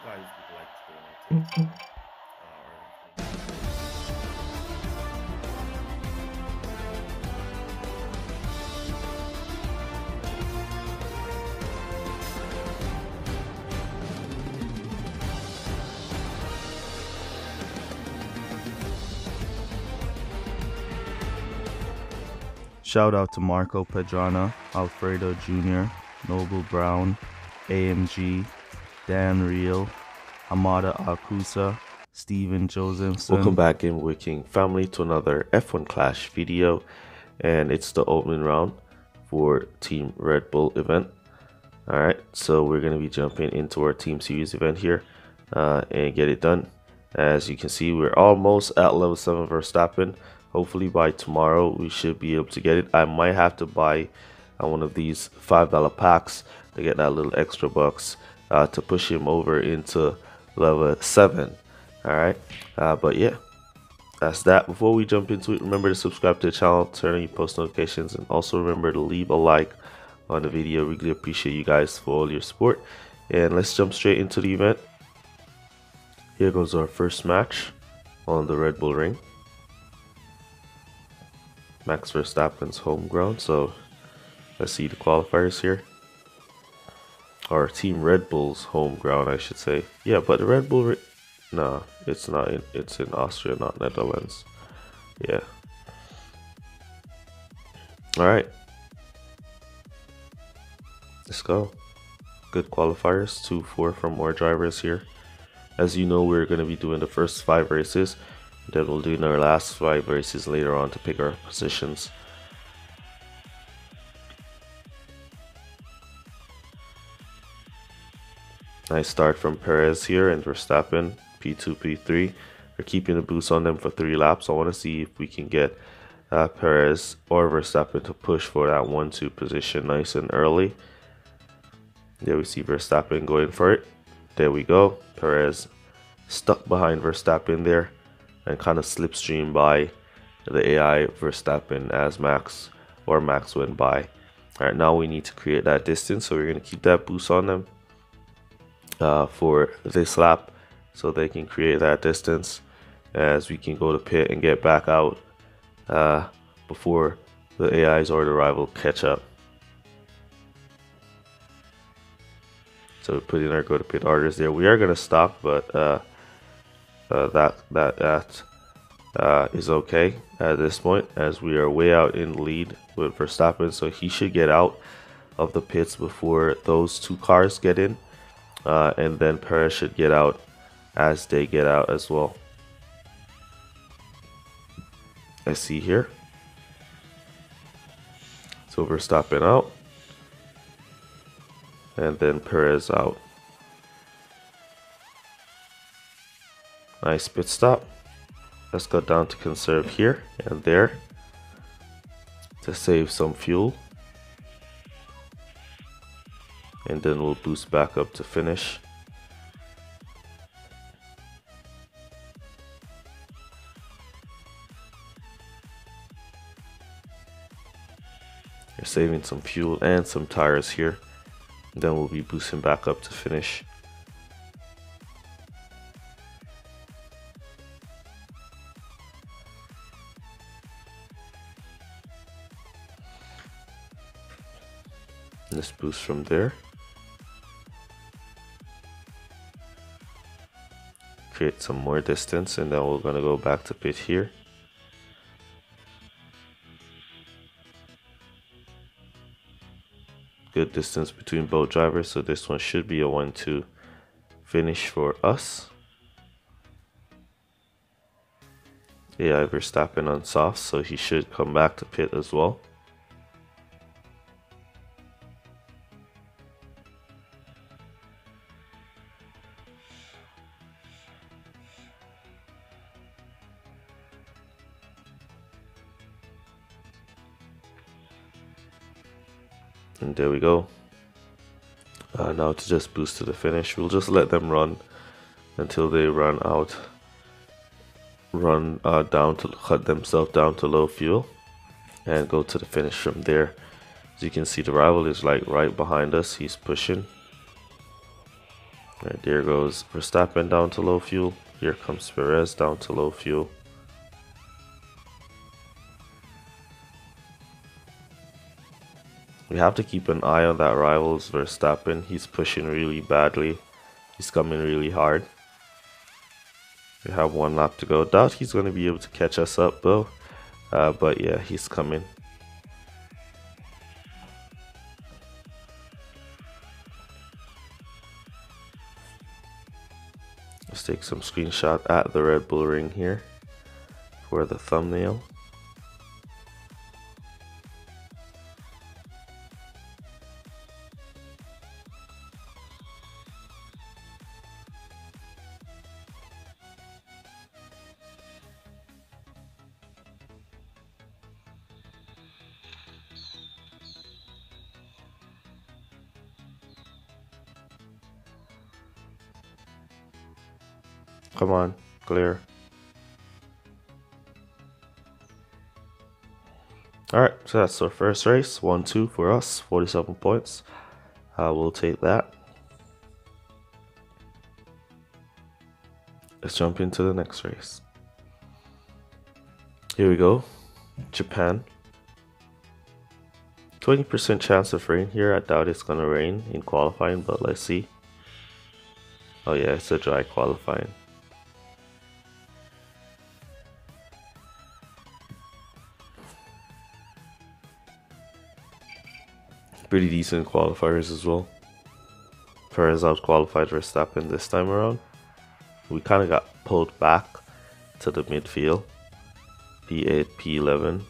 guys would like to go on our tips or shout out to Marco Pedrana, Alfredo Jr., Noble Brown, AMG, Dan Real, Hamada Akusa, Steven Josephson. Welcome back in Wiking family to another F1 Clash video, and it's the opening round for Team Red Bull event. Alright, so we're going to be jumping into our Team Series event here and get it done. As you can see, we're almost at level 7 Verstappen. Hopefully by tomorrow we should be able to get it. I might have to buy one of these $5 packs to get that little extra bucks to push him over into level 7. Alright, but yeah, that's that. Before we jump into it, remember to subscribe to the channel, turn on your post notifications, and also remember to leave a like on the video. Really appreciate you guys for all your support. And let's jump straight into the event. Here goes our first match on the Red Bull Ring. Max Verstappen's home ground, so let's see the qualifiers here. Or Team Red Bull's home ground, I should say. Yeah, but the Red Bull, no, it's not. It's in Austria, not Netherlands. Yeah. All right. Let's go. Good qualifiers. 2-4 from our drivers here. As you know, we're going to be doing the first 5 races. Then we'll do our last 5 races later on to pick our positions. Nice start from Perez here and Verstappen, P2, P3. We're keeping the boost on them for 3 laps. I want to see if we can get Perez or Verstappen to push for that 1-2 position nice and early. There we see Verstappen going for it. There we go. Perez stuck behind Verstappen there and kind of slipstream by the AI Verstappen as Max went by. Alright, now we need to create that distance, so we're going to keep that boost on them for this lap so they can create that distance as we can go to pit and get back out before the AIs or the rival catch up. So we put in our go to pit orders there. We are going to stop, but that is okay at this point as we are way out in the lead with Verstappen, so he should get out of the pits before those 2 cars get in, and then Perez should get out as they get out as well. I see here. So Verstappen out, and then Perez out. Nice pit stop. Let's go down to conserve here and there to save some fuel. And then we'll boost back up to finish. You're saving some fuel and some tires here. Then we'll be boosting back up to finish. Let's boost from there. Create some more distance, and then we're gonna go back to pit here. Good distance between both drivers, so this one should be a 1-2 finish for us. Yeah, Verstappen on soft, so he should come back to pit as well. And there we go. Now to just boost to the finish, we'll just let them run until they run down to cut themselves down to low fuel and go to the finish from there. As you can see, the rival is like right behind us. He's pushing. Right, there goes Verstappen down to low fuel. Here comes Perez down to low fuel. We have to keep an eye on that rivals Verstappen. He's pushing really badly. He's coming really hard. We have one lap to go. Doubt he's going to be able to catch us up though. But yeah, he's coming. Let's take some screenshot at the Red Bull ring here for the thumbnail. Come on, clear. Alright, so that's our first race. 1-2 for us, 47 points. We'll take that. Let's jump into the next race. Here we go. Japan. 20% chance of rain here. I doubt it's gonna rain in qualifying, but let's see. Oh yeah, it's a dry qualifying. Pretty decent qualifiers as well. Perez out qualified Verstappen this time around. We kind of got pulled back to the midfield. P8, P11.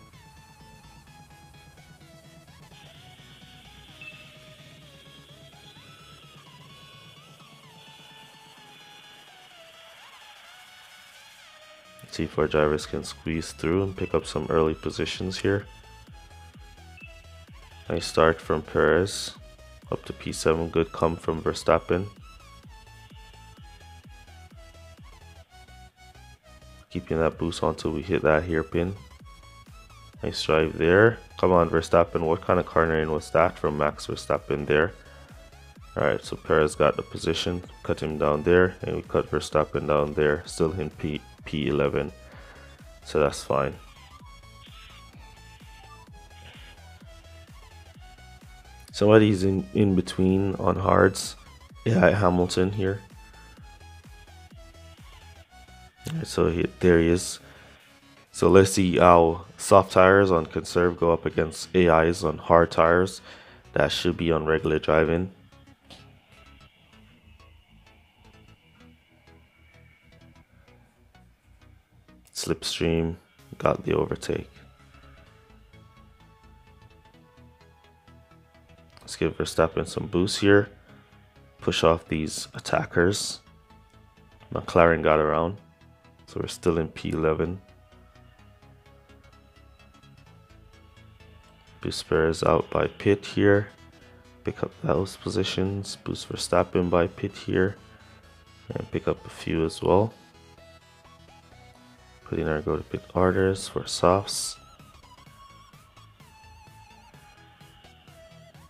Let's see if our drivers can squeeze through and pick up some early positions here. Nice start from Perez, up to P7, good come from Verstappen. Keeping that boost until we hit that hairpin. Nice drive there. Come on Verstappen, what kind of cornering was that from Max Verstappen there? Alright, so Perez got the position, cut him down there, and we cut Verstappen down there, still in P11, so that's fine. Somebody's in between on hards. Yeah, Hamilton here. Right, so there he is. So let's see how soft tires on conserve go up against AIs on hard tires. That should be on regular driving. Slipstream got the overtake. Let's give Verstappen some boost here. Push off these attackers. McLaren got around. So we're still in P11. Boost Perez out by pit here. Pick up those positions. Boost Verstappen by pit here. And pick up a few as well. Put in our go to pit orders for softs.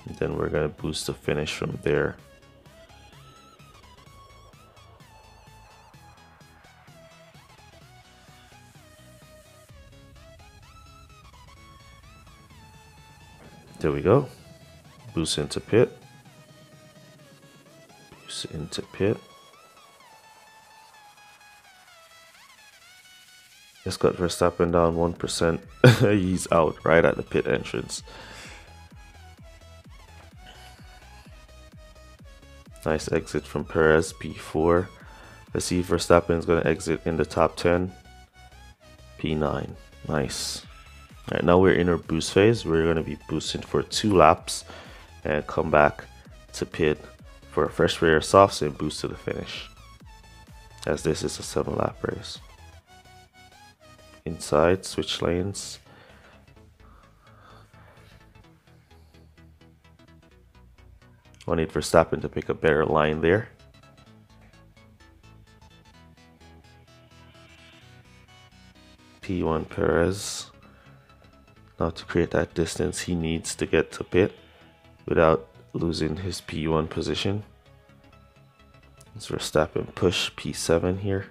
And then we're going to boost the finish from there. There we go. Boost into pit. Boost into pit. Just got Verstappen down 1%. He's out right at the pit entrance. Nice exit from Perez, P4. Let's see if Verstappen is going to exit in the top 10. P9. Nice. Alright, now we're in our boost phase. We're going to be boosting for 2 laps and come back to pit for a fresh pair of softs and boost to the finish, as this is a 7-lap race. Inside, switch lanes. I need Verstappen to pick a better line there. P1 Perez. Now to create that distance he needs to get to pit without losing his P1 position. Let's Verstappen push P7 here.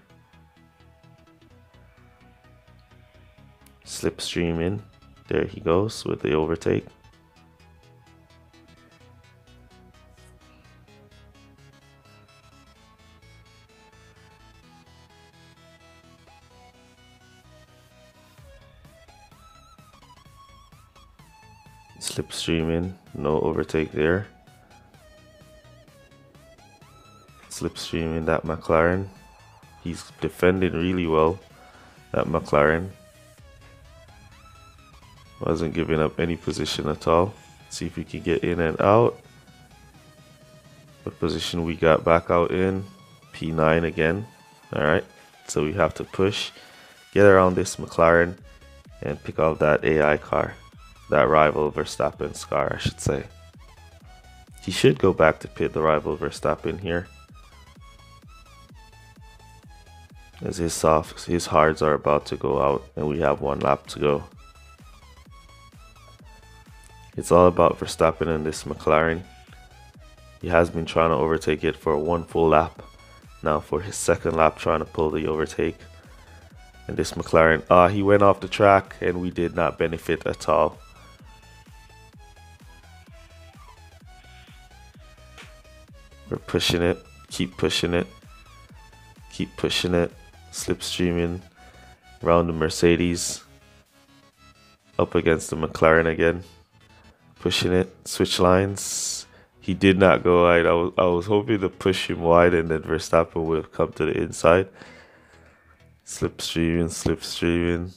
Slipstream in. There he goes with the overtake. Slipstream in, no overtake there. Slipstream in that McLaren. He's defending really well, that McLaren. Wasn't giving up any position at all. See if we can get in and out. What position we got back out in? P9 again. Alright, so we have to push, get around this McLaren, and pick off that AI car. That rival Verstappen's car, I should say. He should go back to pit, the rival Verstappen here, as his hards are about to go out and we have 1 lap to go. It's all about Verstappen and this McLaren. He has been trying to overtake it for 1 full lap. Now for his 2nd lap trying to pull the overtake. And this McLaren, he went off the track and we did not benefit at all. We're pushing it, keep pushing it, keep pushing it, slipstreaming around the Mercedes, up against the McLaren again, pushing it, switch lines. He did not go wide. I was hoping to push him wide and then Verstappen would have come to the inside. Slipstreaming, slipstreaming.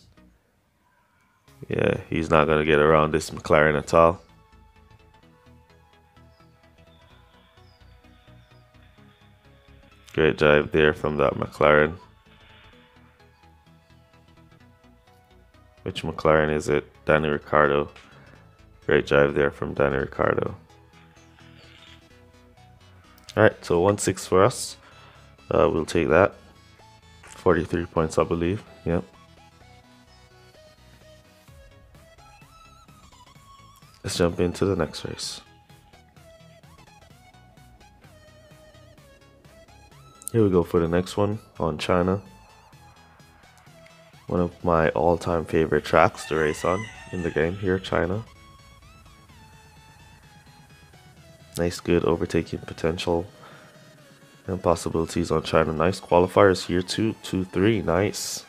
Yeah, he's not going to get around this McLaren at all. Great drive there from that McLaren. Which McLaren is it? Danny Ricciardo. Great drive there from Danny Ricciardo. Alright, so 1-6 for us. We'll take that. 43 points, I believe. Yep. Let's jump into the next race. Here we go for the next one on China. One of my all-time favorite tracks to race on in the game here, China. Nice, good overtaking potential and possibilities on China. Nice qualifiers here too. 2-3, nice.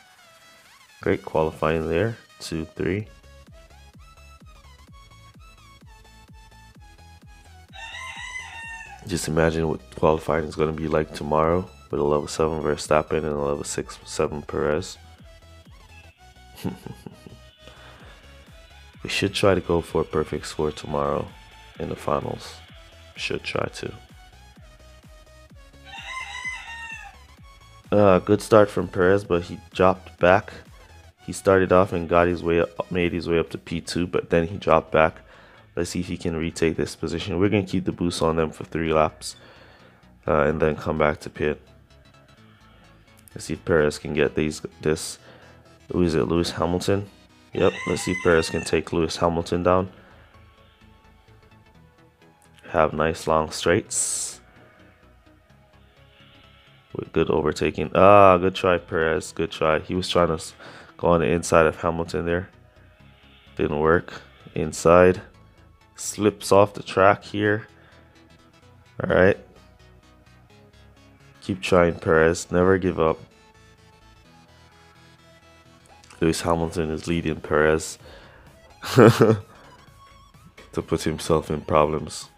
Great qualifying there. 2-3. Just imagine what qualifying is going to be like tomorrow with a level 7 Verstappen and a level 6-7 Perez. We should try to go for a perfect score tomorrow in the finals. Should try to. Good start from Perez, but he dropped back. He started off and got his way up, made his way up to P2, but then he dropped back. Let's see if he can retake this position. We're going to keep the boost on them for 3 laps and then come back to pit. Let's see if Perez can get this. Who is it? Lewis Hamilton? Yep. Let's see if Perez can take Lewis Hamilton down. Have nice long straights with good overtaking. Good try, Perez. Good try. He was trying to go on the inside of Hamilton there. Didn't work. Inside. Slips off the track here. Alright. Keep trying, Perez. Never give up. Lewis Hamilton is leading Perez to put himself in problems.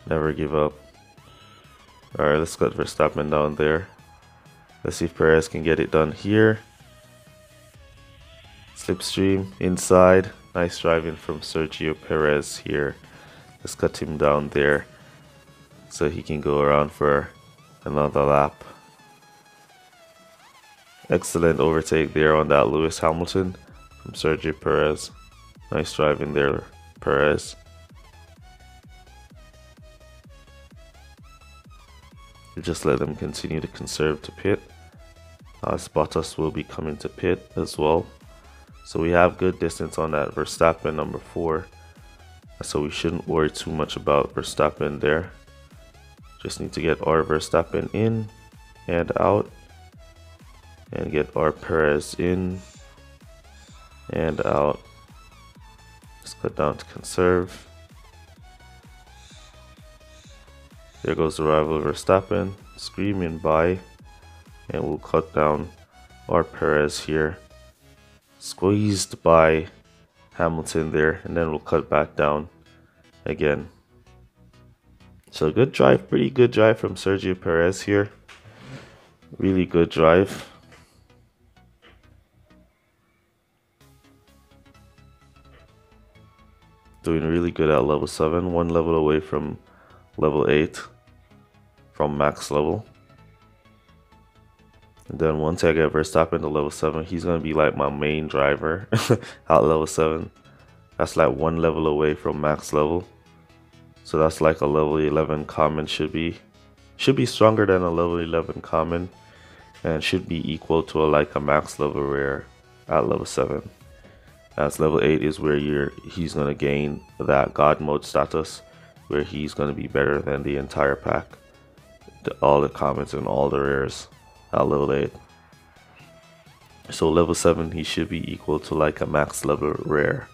Never give up. Alright, let's get Verstappen down there. Let's see if Perez can get it done here. Slipstream inside. Nice driving from Sergio Perez here. Let's cut him down there so he can go around for another lap. Excellent overtake there on that Lewis Hamilton from Sergio Perez. Nice driving there, Perez. We just let them continue to conserve to pit. Bottas will be coming to pit as well. So we have good distance on that Verstappen number 4. So we shouldn't worry too much about Verstappen there. Just need to get our Verstappen in and out, and get our Perez in and out. Let's cut down to conserve. There goes the rival Verstappen, screaming by, and we'll cut down our Perez here. Squeezed by Hamilton there, and then we'll cut back down again. So good drive, pretty good drive from Sergio Perez here. Really good drive. Doing really good at level 7, one level away from level 8 from max level. And then once I get Verstappen to level 7, he's going to be like my main driver at level 7. That's like one level away from max level. So that's like a level 11 common should be stronger than a level 11 common, and should be equal to like a max level rare at level 7. As level 8 is where he's going to gain that God mode status, where he's going to be better than the entire pack, all the commons and all the rares at level 8. So level 7 he should be equal to like a max level rare.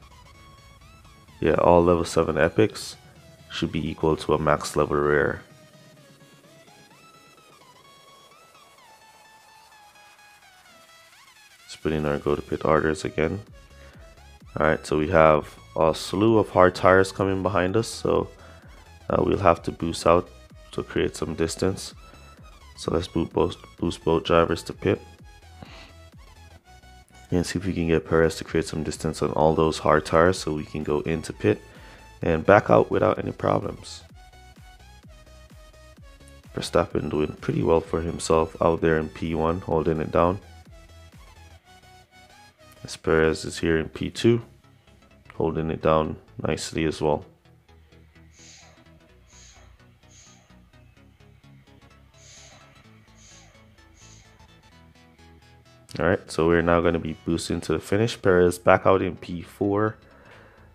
Yeah, all level 7 epics should be equal to a max level rare. Let's put in our go to pit orders again. Alright, so we have a slew of hard tires coming behind us, so we'll have to boost out to create some distance. So let's boost both drivers to pit and see if we can get Perez to create some distance on all those hard tires so we can go into pit and back out without any problems. Verstappen doing pretty well for himself out there in P1, holding it down. As Perez is here in P2, holding it down nicely as well. Alright, so we're now going to be boosting to the finish. Perez back out in P4,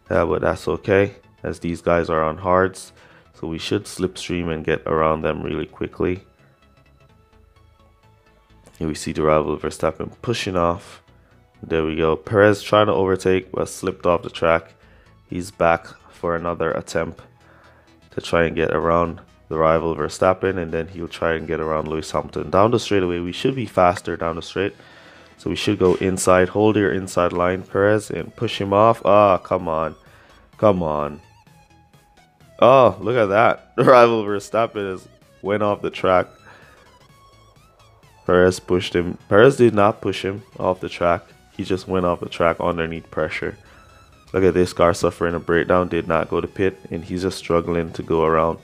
but that's okay, as these guys are on hards, so we should slipstream and get around them really quickly. Here we see the rival Verstappen pushing off. There we go. Perez trying to overtake, but slipped off the track. He's back for another attempt to try and get around the rival Verstappen, and then he'll try and get around Lewis Hamilton. Down the straightaway, we should be faster down the straight. So we should go inside, hold your inside line, Perez, and push him off. Ah, come on. Come on. Oh, look at that. The rival Verstappen went off the track. Perez pushed him. Perez did not push him off the track. He just went off the track underneath pressure. Look at this car suffering a breakdown. Did not go to pit, and he's just struggling to go around.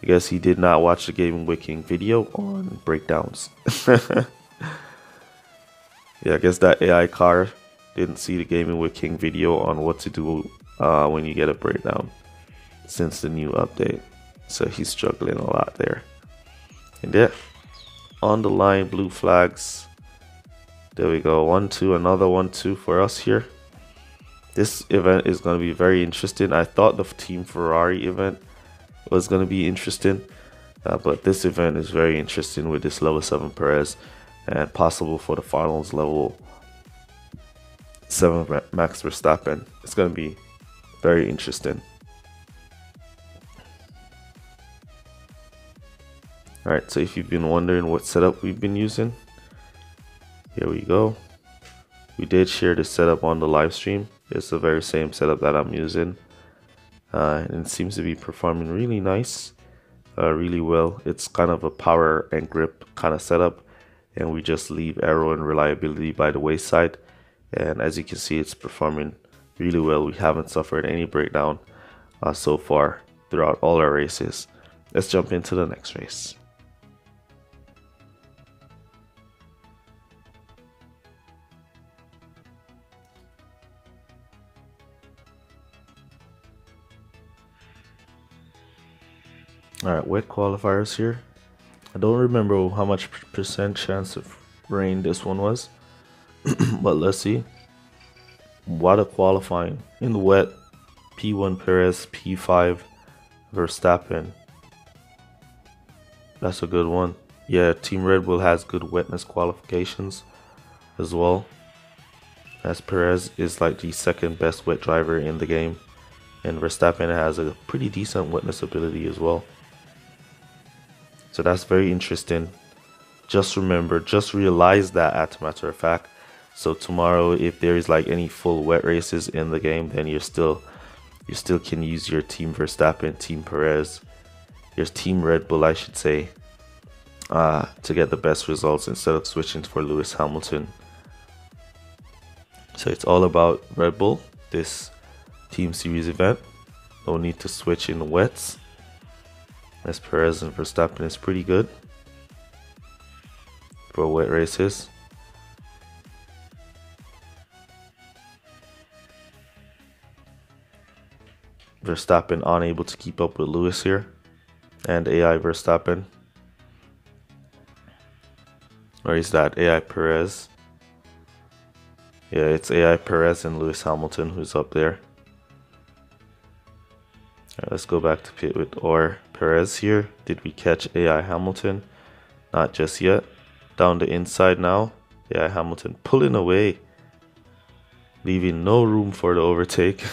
I guess he did not watch the Gaming with King video on breakdowns. Yeah, I guess that AI car didn't see the Gaming with King video on what to do when you get a breakdown since the new update. So he's struggling a lot there. And yeah, on the line, blue flags. There we go, 1-2, another 1-2 for us here. This event is going to be very interesting. I thought the Team Ferrari event was going to be interesting, but this event is very interesting with this level 7 Perez, and possible for the finals level 7 Max Verstappen. It's going to be very interesting. Alright, so if you've been wondering what setup we've been using, here we go. We did share this setup on the live stream. It's the very same setup that I'm using, and it seems to be performing really nice, really well. It's kind of a power and grip kind of setup, and we just leave aero and reliability by the wayside, and as you can see, it's performing really well. We haven't suffered any breakdown so far throughout all our races. Let's jump into the next race. Alright, wet qualifiers here. I don't remember how much percent chance of rain this one was, but let's see. What a qualifying in the wet. P1 Perez, P5 Verstappen. That's a good one. Yeah, Team Red Bull has good wetness qualifications as well, as Perez is like the second best wet driver in the game, and Verstappen has a pretty decent wetness ability as well. So that's very interesting. Just remember, just realize that, as a matter of fact. So tomorrow, if there is like any full wet races in the game, then you still can use your Team Verstappen, Team Perez, your Team Red Bull, I should say, to get the best results instead of switching for Lewis Hamilton. So it's all about Red Bull, this Team Series event. No need to switch in the wets, as Perez and Verstappen is pretty good for wet races. Verstappen unable to keep up with Lewis here, and AI Verstappen. Or is that AI Perez? Yeah, it's AI Perez and Lewis Hamilton who's up there. Alright, let's go back to pit with Perez here. Did we catch AI Hamilton? Not just yet. Down the inside now. AI Hamilton pulling away, leaving no room for the overtake.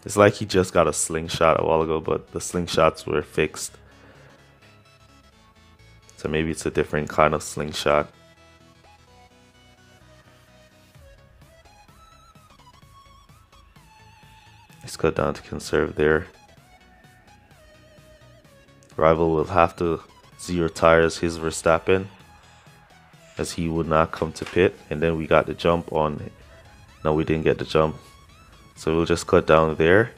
It's like he just got a slingshot a while ago, but the slingshots were fixed. So maybe it's a different kind of slingshot. Let's go down to conserve there. Rival will have to zero tires his Verstappen, as he would not come to pit. And then we got the jump on. No, we didn't get the jump. So we'll just cut down there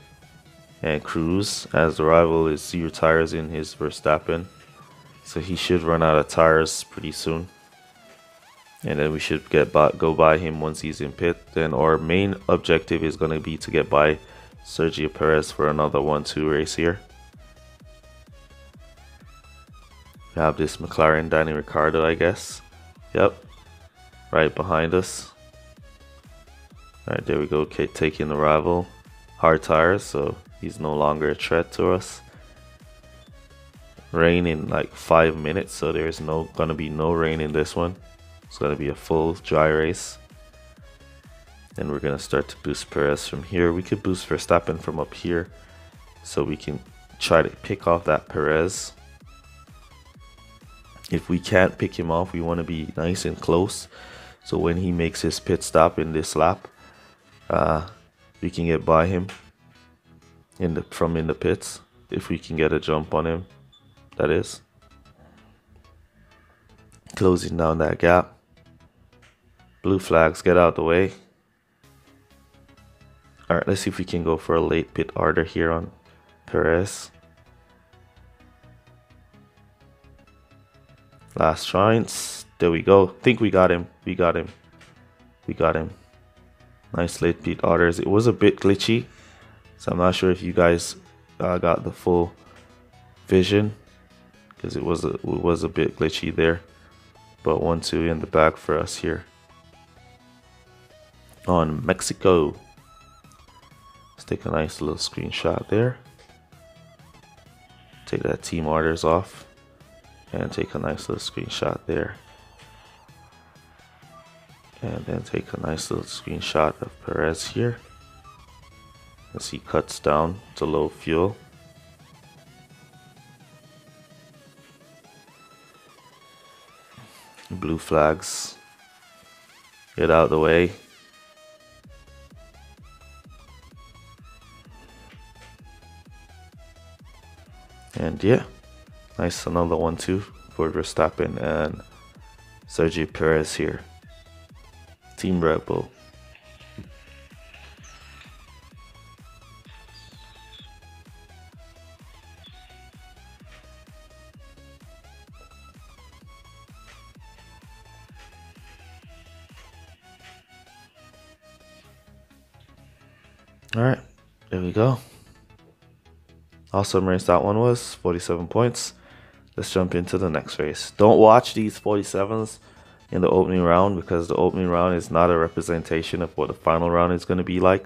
and cruise, as the rival is zero tires in his Verstappen. So he should run out of tires pretty soon. And then we should go by him once he's in pit. Then our main objective is going to be to get by Sergio Perez for another 1-2 race here. We have this McLaren Danny Ricciardo, I guess. Yep, right behind us. Alright, there we go. Okay, taking the rival. Hard tires, so he's no longer a threat to us. Rain in like 5 minutes, so there's gonna be no rain in this one. It's gonna be a full dry race. And we're gonna start to boost Perez from here. We could boost Verstappen from up here, so we can try to pick off that Perez. If we can't pick him off, we want to be nice and close, so when he makes his pit stop in this lap, we can get by him from in the pits, if we can get a jump on him, that is. Closing down that gap. Blue flags, get out of the way. Alright, let's see if we can go for a late pit order here on Perez. Last chance. There we go. Think we got him. We got him. We got him. Nice late pit orders. It was a bit glitchy, so I'm not sure if you guys got the full vision, because it was a bit glitchy there. But 1-2 in the back for us here on Mexico. Let's take a nice little screenshot there. Take that team orders off and take a nice little screenshot there. And then take a nice little screenshot of Perez here as he cuts down to low fuel. Blue flags, get out of the way. And yeah, nice, another 1-2 for Verstappen and Sergio Perez here. Team Red Bull. Alright, there we go. Awesome race that one was. 47 points. Let's jump into the next race. Don't watch these 47s in the opening round, because the opening round is not a representation of what the final round is going to be like.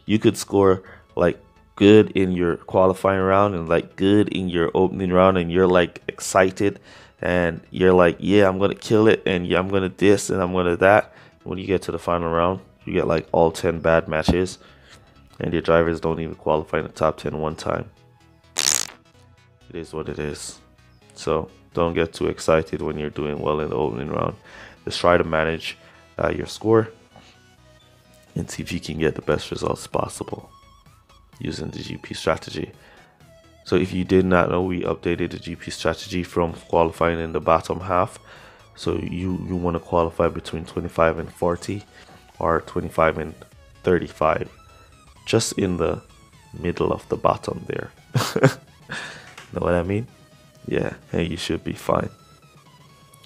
You could score like good in your qualifying round and like good in your opening round, and you're like excited and you're like, yeah, I'm gonna kill it, and yeah, I'm gonna this and I'm gonna that. When you get to the final round, you get like all 10 bad matches, and your drivers don't even qualify in the top 10 one time. It is what it is. So don't get too excited when you're doing well in the opening round. Just try to manage your score and see if you can get the best results possible using the GP strategy. So if you did not know, we updated the GP strategy from qualifying in the bottom half. So you want to qualify between 25 and 40 or 25 and 35, just in the middle of the bottom there. Know what I mean? Yeah, hey, you should be fine.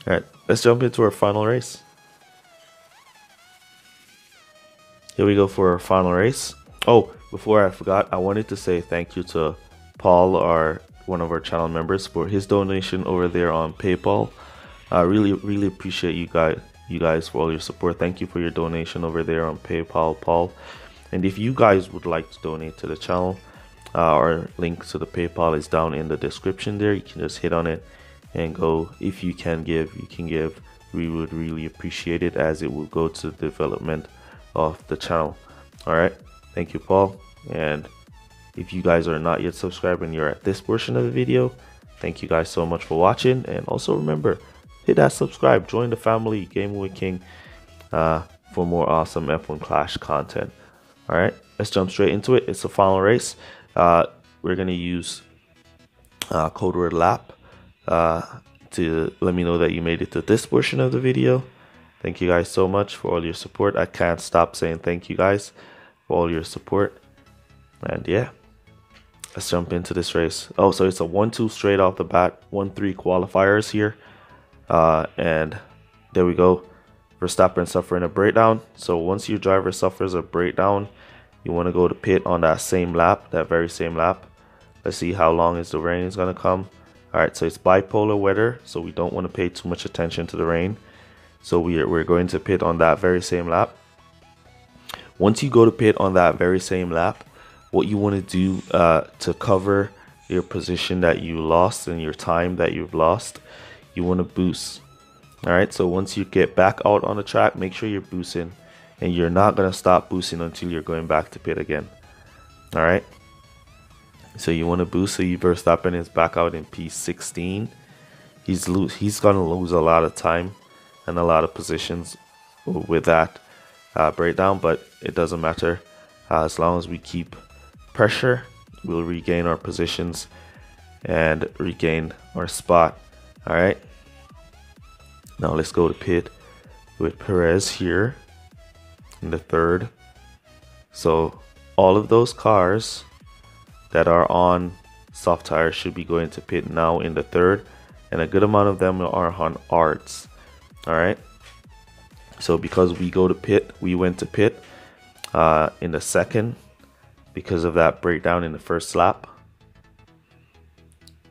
All right, let's jump into our final race. Here we go for our final race. Oh, before I forgot, I wanted to say thank you to Paul, one of our channel members, for his donation over there on PayPal. I really appreciate you guys for all your support. Thank you for your donation over there on PayPal, Paul. And if you guys would like to donate to the channel, our link to the PayPal is down in the description there. You can just hit on it and go. If you can give, you can give. We would really appreciate it, as it will go to the development of the channel. All right, thank you, Paul. And if you guys are not yet subscribed and you're at this portion of the video, thank you guys so much for watching. And also remember, hit that subscribe, join the family, Gaming with King, for more awesome F1 Clash content. All right, let's jump straight into it. It's the final race. We're gonna use code word lap to let me know that you made it to this portion of the video. Thank you guys so much for all your support. I can't stop saying thank you guys for all your support. And yeah, let's jump into this race. Oh, so it's a 1-2 straight off the bat, 1-3 qualifiers here. And there we go. Verstappen suffering a breakdown. So once your driver suffers a breakdown, you want to go to pit on that same lap, that very same lap. Let's see how long is the rain is going to come. All right, so it's bipolar weather, so we don't want to pay too much attention to the rain. So we're going to pit on that very same lap. Once you go to pit on that very same lap, what you want to do to cover your position that you lost and your time that you've lost, you want to boost. All right, so once you get back out on the track, make sure you're boosting, and you're not going to stop boosting until you're going back to pit again. All right, so you want to boost. So Verstappen is back out in P16. He's going to lose a lot of time and a lot of positions with that breakdown, but it doesn't matter. As long as we keep pressure, we'll regain our positions and regain our spot. All right, now let's go to pit with Perez here in the third. So all of those cars that are on soft tires should be going to pit now in the third, and a good amount of them are on hards. All right, so because we went to pit in the second because of that breakdown in the first lap.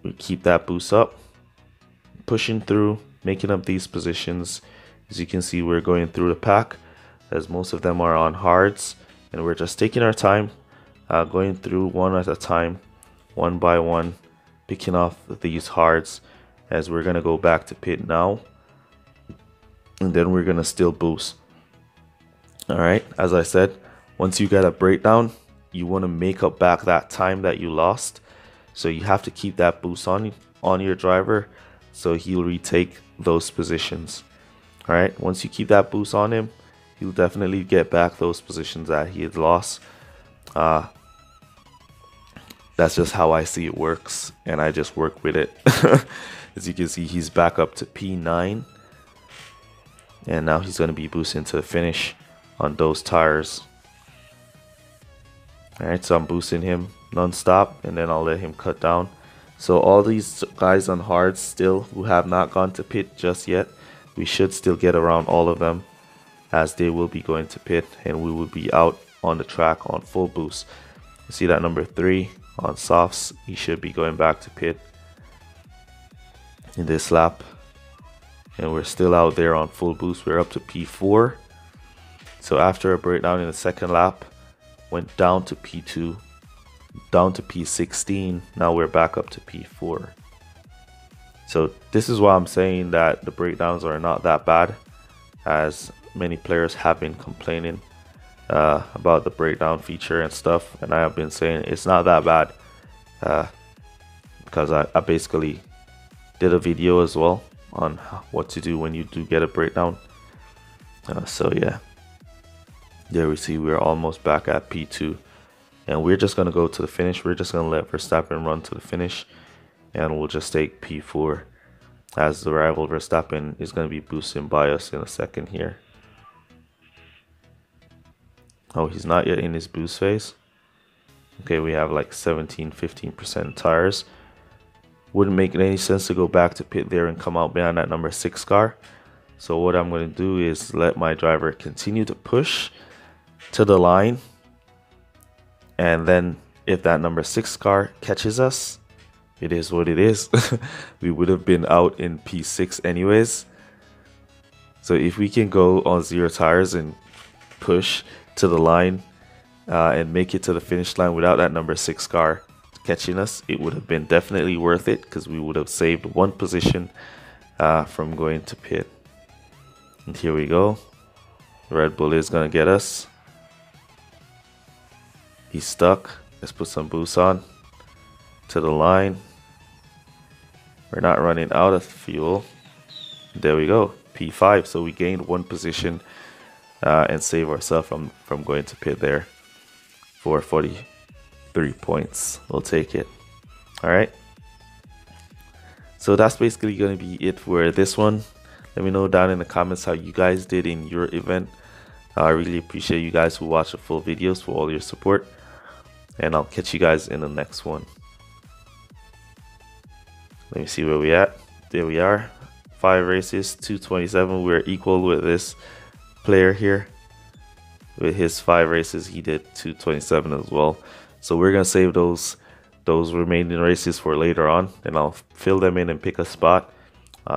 We keep that boost up, pushing through, making up these positions. As you can see, we're going through the pack, as most of them are on hards, and we're just taking our time, going through one at a time, one by one, picking off these hards, as we're gonna go back to pit now, and then we're gonna still boost. All right, as I said, once you get a breakdown, you want to make up back that time that you lost, so you have to keep that boost on your driver, so he'll retake those positions. All right, once you keep that boost on him, he'll definitely get back those positions that he had lost. That's just how I see it works, and I just work with it. As you can see, he's back up to P9, and now he's going to be boosting to the finish on those tires. All right, so I'm boosting him non-stop, and then I'll let him cut down. So all these guys on hards still who have not gone to pit just yet, we should still get around all of them, as they will be going to pit, and we will be out on the track on full boost. You see that number 3 on softs, he should be going back to pit in this lap, and we're still out there on full boost. We're up to P4. So after a breakdown in the second lap, went down to P2, down to P16. Now we're back up to P4. So this is why I'm saying that the breakdowns are not that bad, as many players have been complaining about the breakdown feature and stuff, and I have been saying it's not that bad because I basically did a video as well on what to do when you do get a breakdown. So yeah, there we see we're almost back at P2, and we're just gonna go to the finish. We're just gonna let Verstappen run to the finish, and we'll just take P4, as the rival Verstappen is gonna be boosting by us in a second here. Oh, he's not yet in his boost phase. Okay, we have like 17-15% tires. Wouldn't make any sense to go back to pit there and come out behind that number 6 car. So what I'm going to do is let my driver continue to push to the line, and then if that number 6 car catches us, it is what it is. We would have been out in P6 anyways. So if we can go on 0 tires and push to the line and make it to the finish line without that number 6 car catching us, it would have been definitely worth it, because we would have saved 1 position from going to pit. And here we go. Red Bull is gonna get us. He's stuck. Let's put some boost on to the line. We're not running out of fuel. There we go, P5. So we gained 1 position and save ourselves from going to pit there for 43 points. We'll take it. All right. So that's basically going to be it for this one. Let me know down in the comments how you guys did in your event. I really appreciate you guys who watch the full videos, for all your support. And I'll catch you guys in the next one. Let me see where we at. There we are. 5 races, 227. We're equal with this player here. With his 5 races, he did 227 as well. So we're gonna save those remaining races for later on, and I'll fill them in and pick a spot.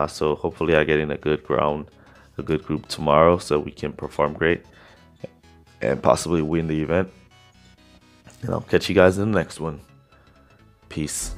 So hopefully I get in a good group tomorrow, so we can perform great and possibly win the event. And I'll catch you guys in the next one. Peace.